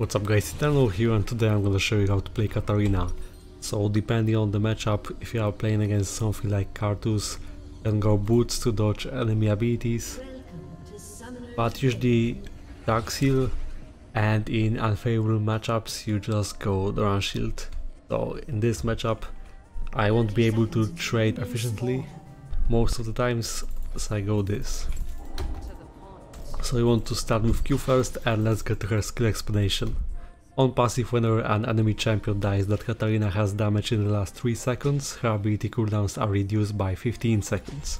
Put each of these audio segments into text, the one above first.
What's up guys, Eternal here, and today I'm gonna show you how to play Katarina. So depending on the matchup, if you are playing against something like Kartus, you can go boots to dodge enemy abilities, but usually dark seal, and in unfavorable matchups you just go the run shield. So in this matchup I won't be able to trade efficiently most of the times, so I go this. So you want to start with Q first, and let's get to her skill explanation. On passive, whenever an enemy champion dies that Katarina has damage in the last 3 seconds, her ability cooldowns are reduced by 15 seconds.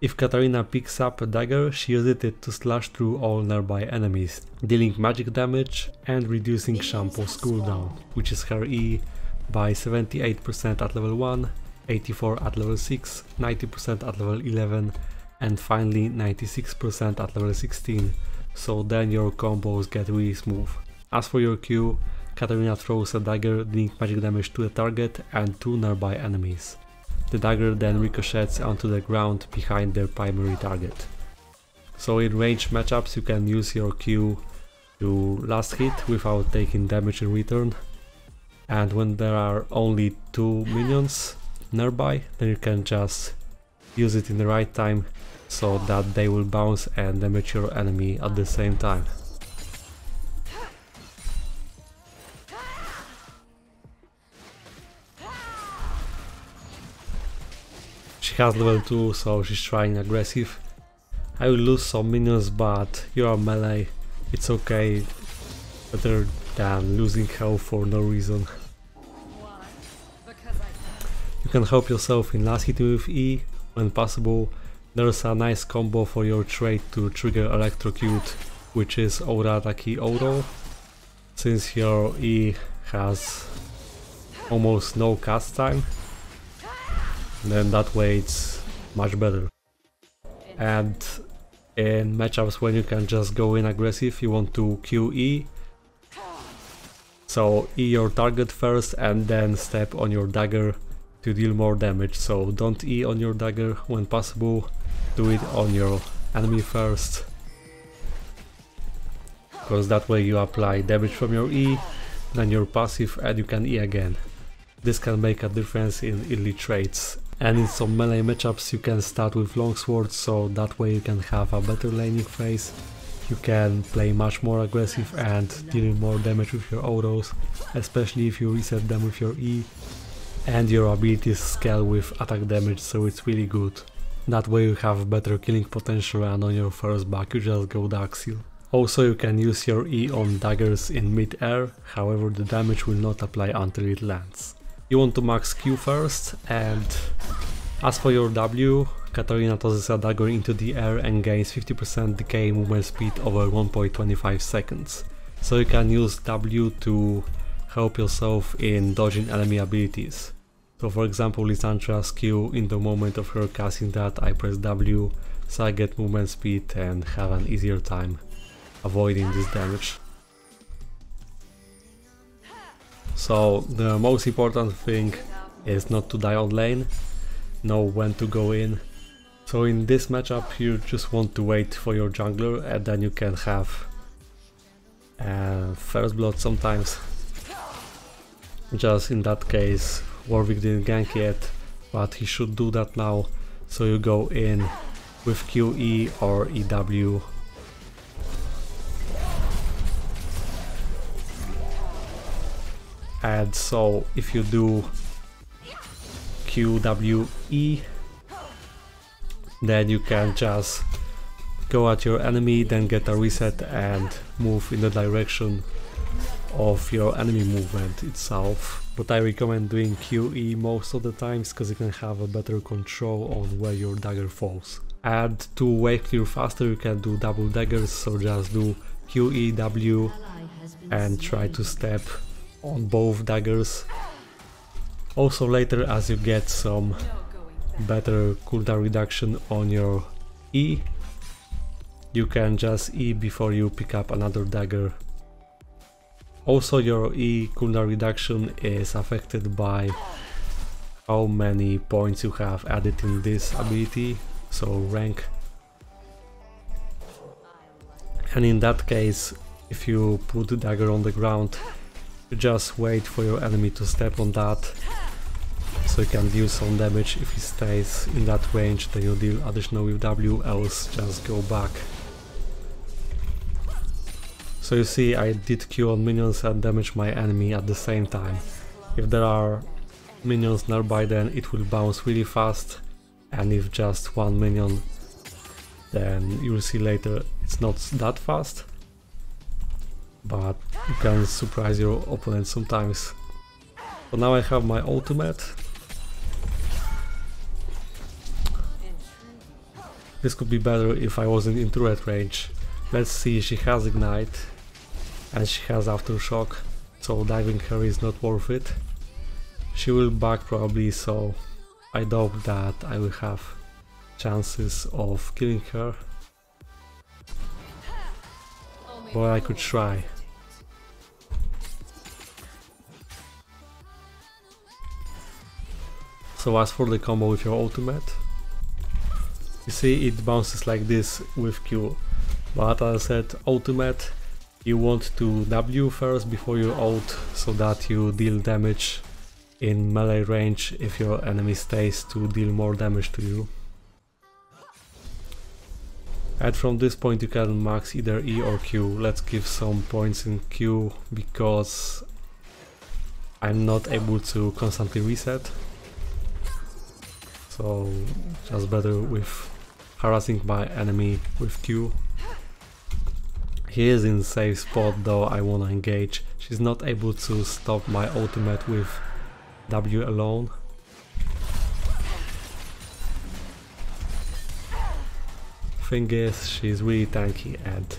If Katarina picks up a dagger, she uses it to slash through all nearby enemies, dealing magic damage and reducing Shampoo's cooldown, which is her E, by 78% at level 1, 84% at level 6, 90% at level 11, and finally 96% at level 16, so then your combos get really smooth. As for your Q, Katarina throws a dagger dealing magic damage to the target and 2 nearby enemies. The dagger then ricochets onto the ground behind their primary target. So in range matchups you can use your Q to last hit without taking damage in return, and when there are only 2 minions nearby, then you can just use it in the right time so that they will bounce and damage your enemy at the same time. She has level 2, so she's trying aggressive. I will lose some minions, but you are melee, it's okay, better than losing health for no reason. You can help yourself in last hitting with E when possible. There's a nice combo for your trait to trigger electrocute, which is Aura Ataki Auto. Since your E has almost no cast time, then that way it's much better. And in matchups when you can just go in aggressive, you want to QE. So E your target first and then step on your dagger to deal more damage. So don't E on your dagger when possible, do it on your enemy first, because that way you apply damage from your E, then your passive, and you can E again. This can make a difference in early traits. And in some melee matchups you can start with longsword, so that way you can have a better laning phase. You can play much more aggressive and deal more damage with your autos, especially if you reset them with your E, and your abilities scale with attack damage, so it's really good. That way you have better killing potential, and on your first back you just go dark seal. Also you can use your E on daggers in mid-air, however the damage will not apply until it lands. You want to max Q first, and as for your W, Katarina tosses a dagger into the air and gains 50% decay movement speed over 1.25 seconds. So you can use W to help yourself in dodging enemy abilities. So for example, Lissandra's Q, in the moment of her casting that, I press W, so I get movement speed and have an easier time avoiding this damage. So the most important thing is not to die on lane, know when to go in. So in this matchup you just want to wait for your jungler, and then you can have first blood sometimes. Just in that case Warwick didn't gank yet, but he should do that now, so you go in with QE or EW. And so if you do QWE, then you can just go at your enemy, then get a reset and move in the direction of your enemy movement itself. But I recommend doing QE most of the times, because you can have a better control on where your dagger falls. And to wave clear faster you can do double daggers, so just do QEW and try to step on both daggers. Also later, as you get some better cooldown reduction on your E, you can just E before you pick up another dagger. Also your E cooldown reduction is affected by how many points you have added in this ability, so rank. And in that case if you put the dagger on the ground, you just wait for your enemy to step on that, so you can deal some damage. If he stays in that range, then you deal additional with W, else just go back. So you see, I did Q on minions and damage my enemy at the same time. If there are minions nearby, then it will bounce really fast, and if just one minion, then you will see later it's not that fast, but you can surprise your opponent sometimes. So now I have my ultimate. This could be better if I wasn't in turret range. Let's see, she has ignite and she has aftershock, so diving her is not worth it. She will back probably, so I doubt that I will have chances of killing her, but I could try. So as for the combo with your ultimate, you see it bounces like this with Q, but as I said, ultimate, you want to W first before you ult, so that you deal damage in melee range if your enemy stays to deal more damage to you. And from this point you can max either E or Q. Let's give some points in Q because I'm not able to constantly reset. So just better with harassing my enemy with Q. He is in safe spot though, I wanna engage. She's not able to stop my ultimate with W alone. Thing is, she's really tanky, and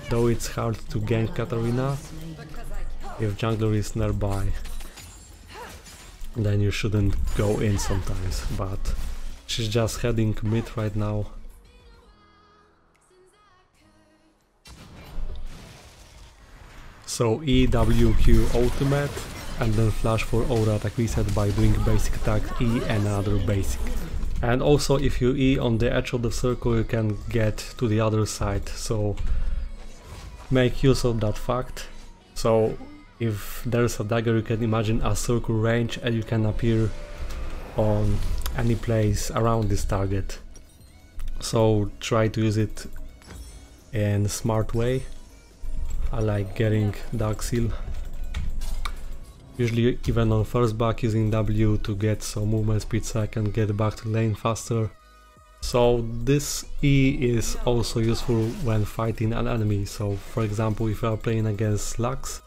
though it's hard to gank Katarina, if jungler is nearby, then you shouldn't go in sometimes, but she's just heading mid right now. So E, W, Q, ultimate, and then flash for aura attack reset by doing basic attack E and another basic. And also if you E on the edge of the circle you can get to the other side, so make use of that fact. So if there's a dagger you can imagine a circle range and you can appear on any place around this target. So try to use it in a smart way. I like getting Dark Seal. Usually even on first back using W to get some movement speed so I can get back to lane faster. So this E is also useful when fighting an enemy. So for example, if you are playing against Lux,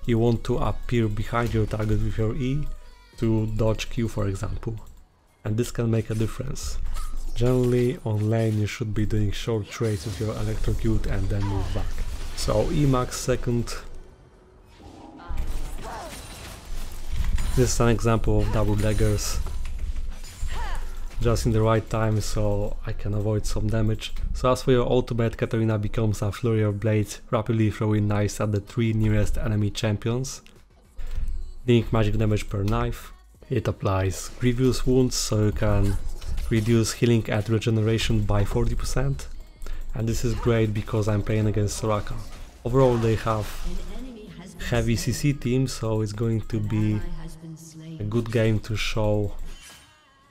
you want to appear behind your target with your E to dodge Q, for example. And this can make a difference. Generally on lane you should be doing short trades with your electrocute and then move back. So E max second. This is an example of double daggers, just in the right time so I can avoid some damage. So as for your ultimate, Katarina becomes a flurry of blades, rapidly throwing knives at the 3 nearest enemy champions, dealing magic damage per knife. It applies grievous wounds so you can reduce healing and regeneration by 40%, and this is great because I'm playing against Soraka. Overall they have heavy CC team, so it's going to be a good game to show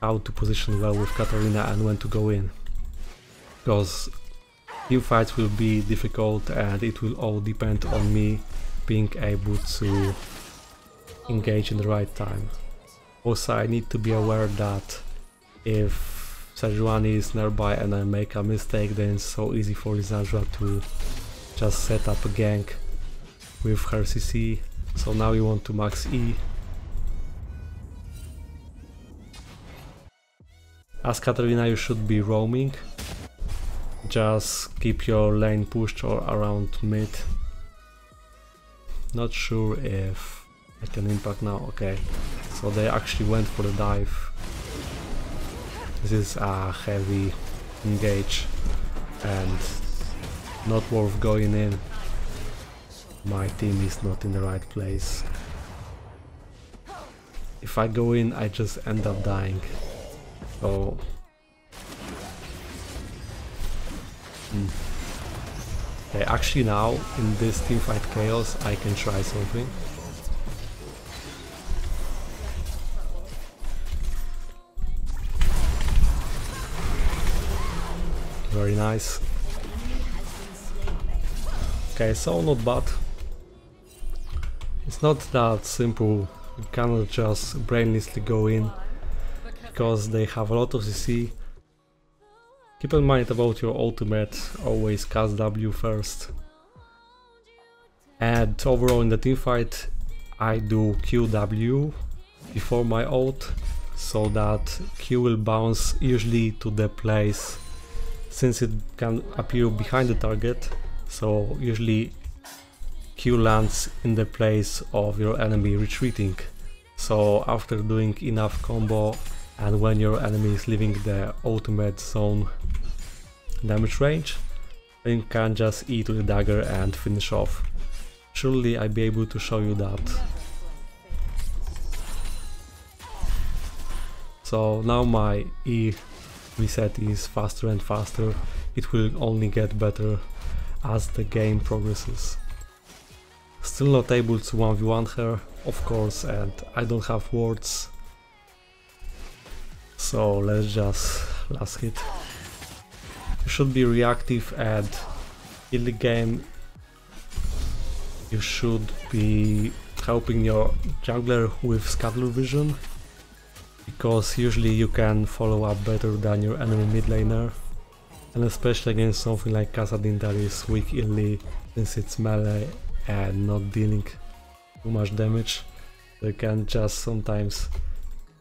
how to position well with Katarina and when to go in, because team fights will be difficult and it will all depend on me being able to engage in the right time. Also I need to be aware that if Sejuani is nearby and I make a mistake, then it's so easy for Lisandra to just set up a gank with her CC. So now you want to max E. As Katarina you should be roaming, just keep your lane pushed or around mid. Not sure if I can impact now, okay, so they actually went for the dive. This is a heavy engage and not worth going in. My team is not in the right place. If I go in I just end up dying. So Okay, actually now, in this teamfight chaos, I can try something. Very nice. Okay, so not bad. It's not that simple. You cannot just brainlessly go in, because they have a lot of CC. Keep in mind about your ultimate, always cast W first. And overall in the teamfight I do QW before my ult, so that Q will bounce usually to the place, since it can appear behind the target, so usually Q lands in the place of your enemy retreating. So after doing enough combo and when your enemy is leaving the ultimate zone damage range, then you can just E to the dagger and finish off. Surely I'll be able to show you that. So now my E reset is faster and faster. It will only get better as the game progresses. Still not able to 1v1 her, of course, and I don't have wards. So let's just last hit. You should be reactive, and in the game you should be helping your jungler with scatter vision, because usually you can follow up better than your enemy mid laner, and especially against something like Katarina that is weak early, since it's melee and not dealing too much damage. You can just sometimes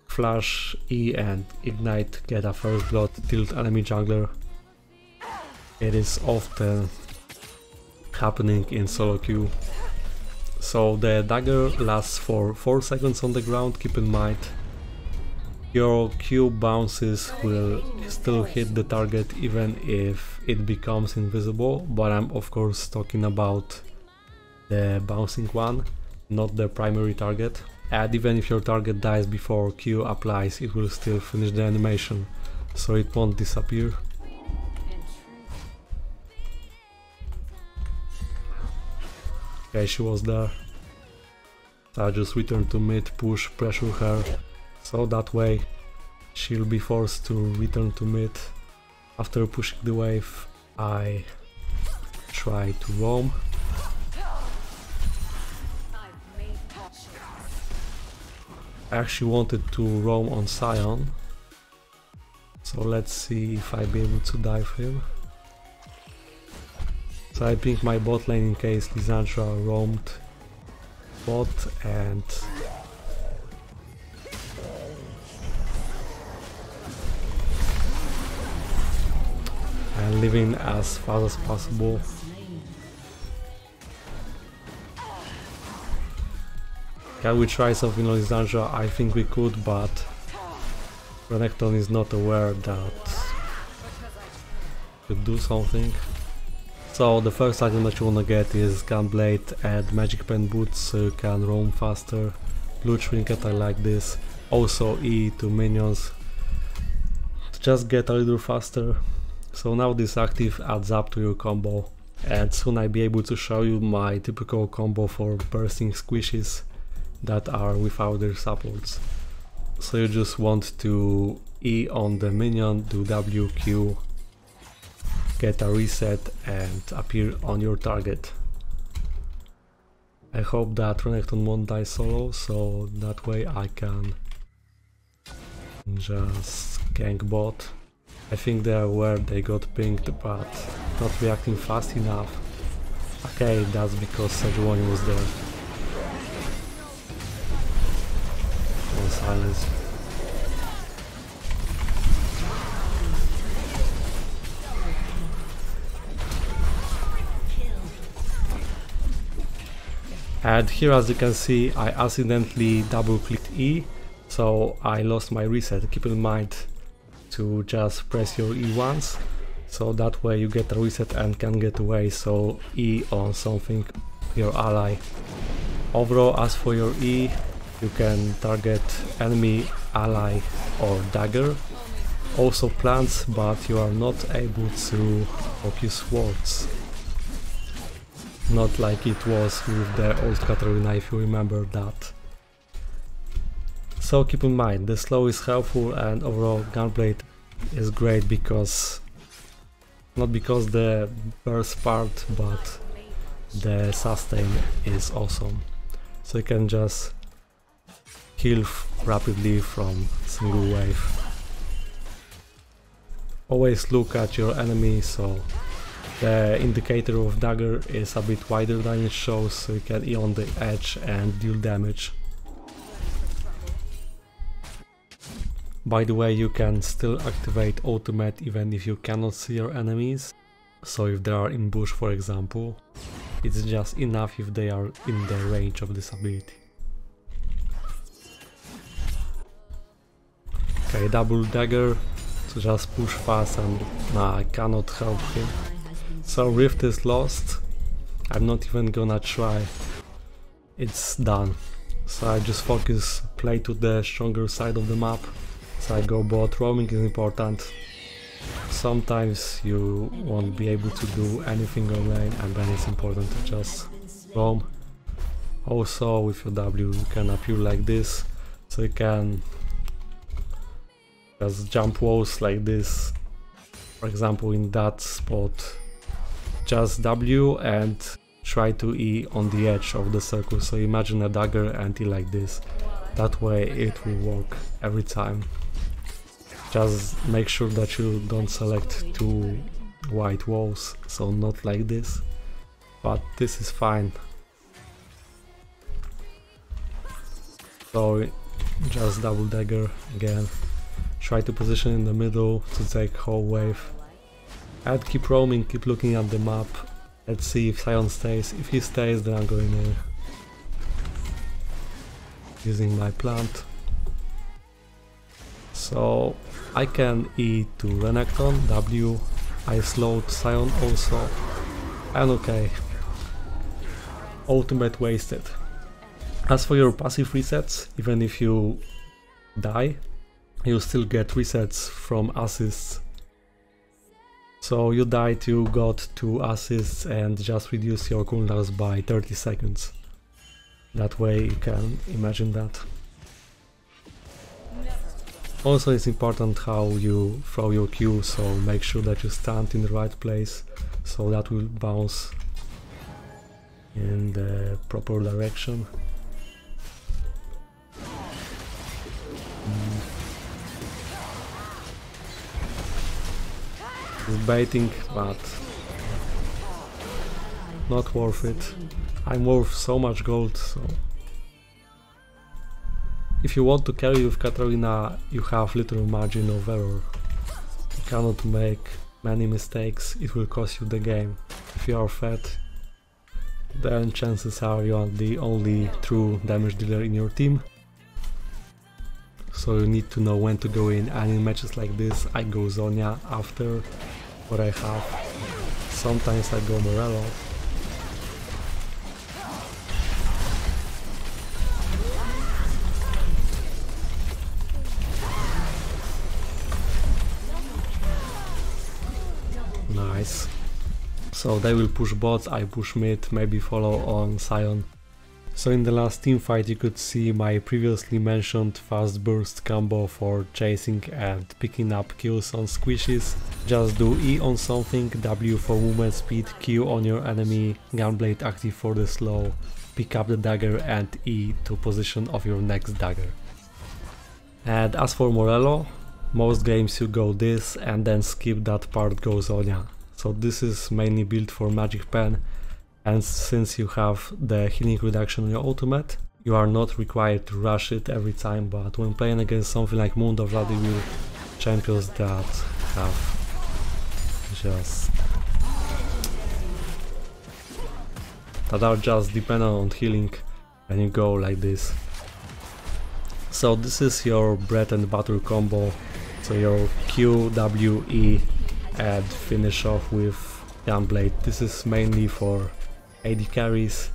flash E and ignite, get a first blood, tilt enemy jungler. It is often happening in solo queue. So the dagger lasts for 4 seconds on the ground. Keep in mind your Q bounces will still hit the target even if it becomes invisible, but I'm of course talking about the bouncing one, not the primary target. And even if your target dies before Q applies, it will still finish the animation, so it won't disappear. Okay, she was there. So I just return to mid, push, pressure her, so that way she'll be forced to return to mid. After pushing the wave, I try to roam. I actually wanted to roam on Sion, so let's see if I'll be able to dive him. So I ping my bot lane in case Lissandra roamed bot and leaving as fast as possible. Can we try something on Lissandra? I think we could, but Renekton is not aware that we could do something. So the first item that you wanna get is Gunblade and Magic Pen boots, so you can roam faster. Blue Trinket, I like this. Also E to minions to just get a little faster. So now this active adds up to your combo, and soon I'll be able to show you my typical combo for bursting squishes that are without their supports. So you just want to E on the minion, do WQ, get a reset and appear on your target. I hope that Renekton won't die solo, so that way I can just gank bot. I think they are aware they got pinged, but not reacting fast enough. Okay, that's because Sejuani was there. On silence. And here, as you can see, I accidentally double clicked E, so I lost my reset. Keep in mind to just press your E once, so that way you get a reset and can get away. So E on something, your ally. Overall, as for your E, you can target enemy, ally or dagger. Also plants, but you are not able to focus wards. not like it was with the old Katarina, if you remember that. So keep in mind, the slow is helpful and overall gunblade is great because, not because the burst part, but the sustain is awesome. So you can just heal rapidly from single wave. Always look at your enemy, so the indicator of dagger is a bit wider than it shows, so you can E on the edge and deal damage. By the way, you can still activate ultimate even if you cannot see your enemies. So if they are in bush, for example, it's just enough if they are in the range of this ability. Okay, double dagger, so just push fast and nah, I cannot help him. So Rift is lost, I'm not even gonna try, it's done. So I just focus, play to the stronger side of the map. So I go bot, roaming is important. Sometimes you won't be able to do anything on lane and then it's important to just roam. Also with your W you can appear like this, so you can just jump walls like this. For example, in that spot, just W and try to E on the edge of the circle. So imagine a dagger and E like this. That way it will work every time. Just make sure that you don't select two white walls, so not like this, but this is fine. So just double dagger again, try to position in the middle to take whole wave, and keep roaming, keep looking at the map. Let's see if Sion stays. If he stays, then I'm going in using my plant. So I can E to Renekton, W, I slowed Sion also, and okay, ultimate wasted. As for your passive resets, even if you die, you still get resets from assists. So you died, you got 2 assists and just reduce your cooldowns by 30 seconds. That way you can imagine that. Also it's important how you throw your Q, so make sure that you stand in the right place, so that will bounce in the proper direction. It's baiting, but not worth it. I'm worth so much gold, so... If you want to carry with Katarina, you have little margin of error. You cannot make many mistakes, it will cost you the game. If you are fat, then chances are you are the only true damage dealer in your team. So you need to know when to go in, and in matches like this I go Zonia after what I have. Sometimes I go Morello. Nice. So they will push bots, I push mid, maybe follow on Sion. So in the last team fight you could see my previously mentioned fast burst combo for chasing and picking up kills on squishes. Just do E on something, W for movement speed, Q on your enemy, gunblade active for the slow, pick up the dagger and E to position of your next dagger. And as for Morello, most games you go this and then skip that part, go Zonia. So this is mainly built for Magic Pen, and since you have the healing reduction on your ultimate, you are not required to rush it every time, but when playing against something like Mundo Vladimir, champions that have that are just dependent on healing, and you go like this. So this is your bread and butter combo. So your Q, W, E and finish off with Gunblade. This is mainly for AD carries,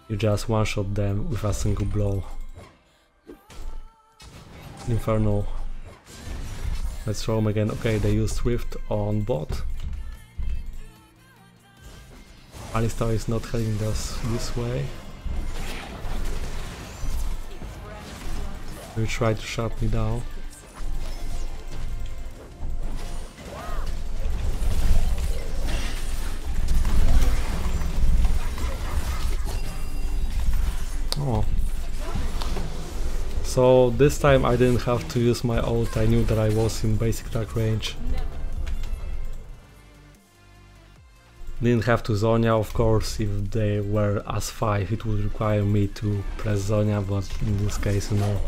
you just one-shot them with a single blow. Inferno. Let's roam again. Okay, they used Rift on bot. Alistar is not heading this way. He try to shut me down. Oh. So this time I didn't have to use my ult, I knew that I was in basic attack range. Didn't have to Zonia, of course. If they were as 5 it would require me to press Zonia, but in this case, no.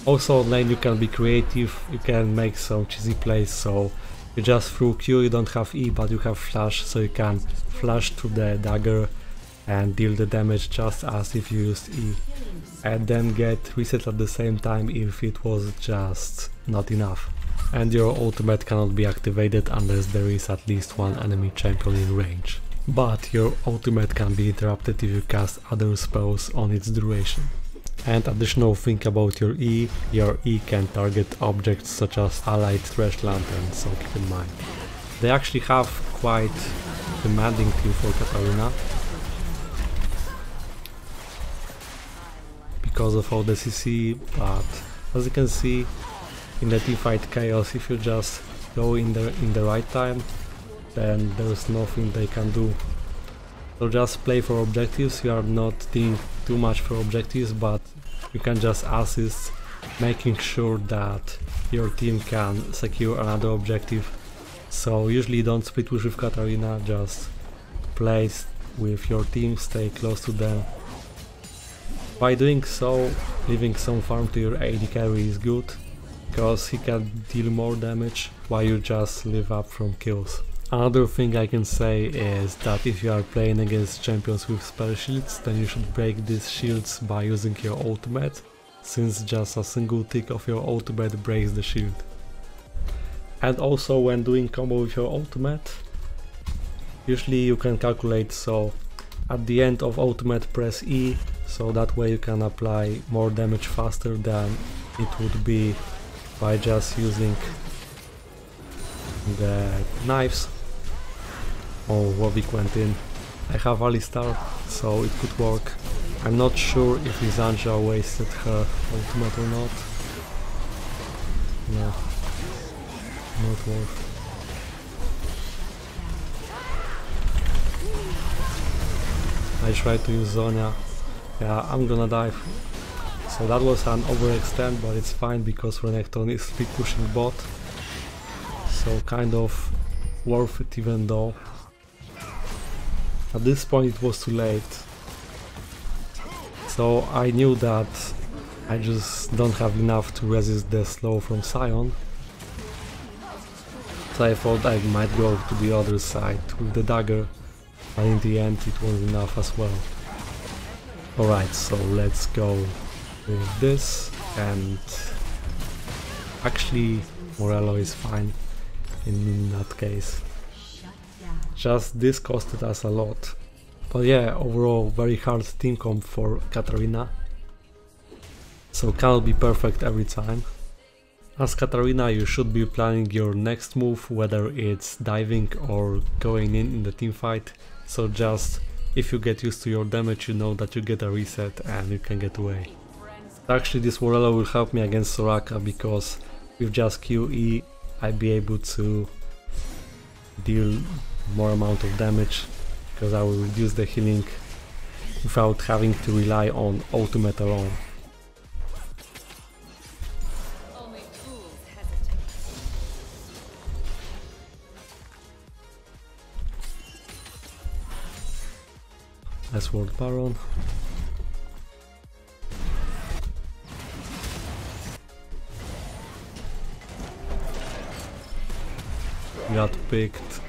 Also on lane you can be creative, you can make some cheesy plays, so you just through Q, you don't have E but you have flash, so you can flash through the dagger and deal the damage just as if you used E, and then get reset at the same time if it was just not enough. And your ultimate cannot be activated unless there is at least one enemy champion in range. But your ultimate can be interrupted if you cast other spells on its duration. And additional thing about your E can target objects such as allied trash lanterns, so keep in mind. They actually have quite demanding team for Katarina, because of all the CC, but as you can see in the teamfight chaos, if you just go in the right time, then there's nothing they can do. So just play for objectives, you are not doing too much for objectives, but you can just assist, making sure that your team can secure another objective. So usually don't split push with Katarina, just play with your team, stay close to them. By doing so, leaving some farm to your AD carry is good, because he can deal more damage while you just live up from kills. Another thing I can say is that if you are playing against champions with spell shields, then you should break these shields by using your ultimate, since just a single tick of your ultimate breaks the shield. And also when doing combo with your ultimate, usually you can calculate, so at the end of ultimate press E, so that way you can apply more damage faster than it would be by just using the knives. Oh, Warwick went in. I have Alistar, so it could work. I'm not sure if Lizanja wasted her ultimate or not. No, not worth. I tried to use Zonia. Yeah, I'm gonna die. So that was an overextend, but it's fine because Renekton is speed pushing bot. So kind of worth it, even though at this point it was too late. So I knew that I just don't have enough to resist the slow from Sion. So I thought I might go to the other side with the dagger, but in the end it wasn't enough as well. Alright, so let's go with this, and actually Morello is fine in that case. Just this costed us a lot. But yeah, overall very hard team comp for Katarina. So cannot be perfect every time. As Katarina you should be planning your next move, whether it's diving or going in the team fight. So just if you get used to your damage, you know that you get a reset and you can get away. Actually this Morello will help me against Soraka, because with just QE I'll be able to deal more amount of damage, because I will reduce the healing without having to rely on ultimate alone. Let's World Baron. Got picked.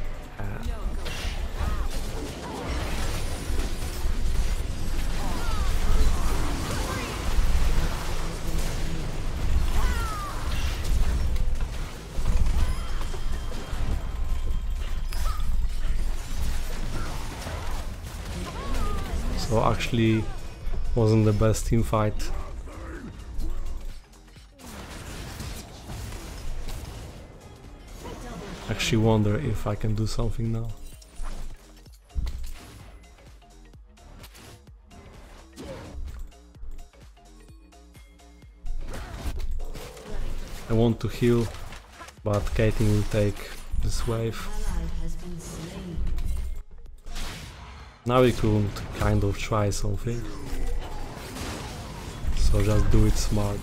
So actually wasn't the best team fight. actually wonder if I can do something now. I want to heal, but Katarina will take this wave. Now we could kind of try something. So just do it smart.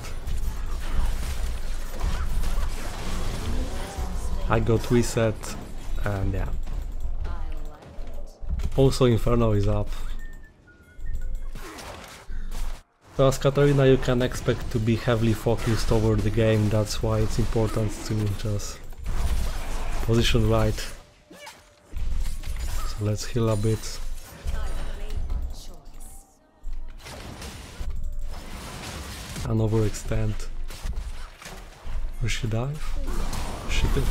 I got reset and yeah. Also Inferno is up. So as Katarina you can expect to be heavily focused over the game, that's why it's important to just position right. So let's heal a bit. And overextend. Will she dive? She did.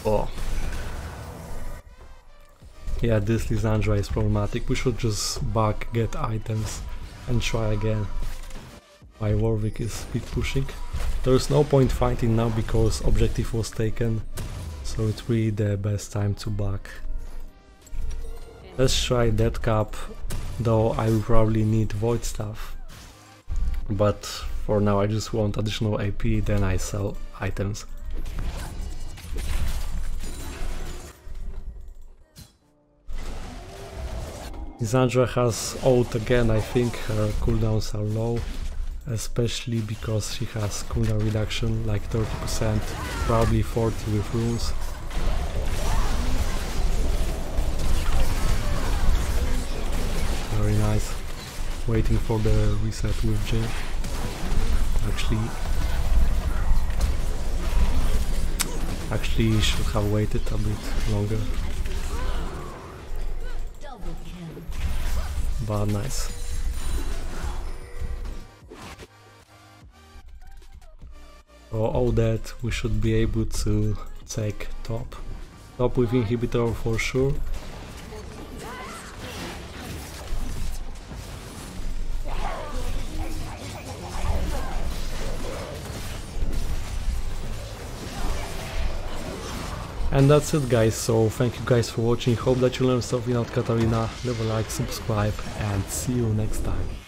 Oh. Yeah, this Lysandra is problematic. We should just back, get items and try again. My Warwick is speed pushing. There's no point fighting now because objective was taken, so it's really the best time to back. Let's try that cap, though I will probably need void stuff. But for now I just want additional AP, then I sell items. Lysandra has ult again. I think her cooldowns are low, especially because she has cooldown reduction like 30%, probably 40 with runes. Very nice. Waiting for the reset with Jin. Actually should have waited a bit longer. But nice. For all that we should be able to take top. Top with inhibitor for sure. And that's it guys, so thank you guys for watching, hope that you learned something about Katarina, leave a like, subscribe and see you next time.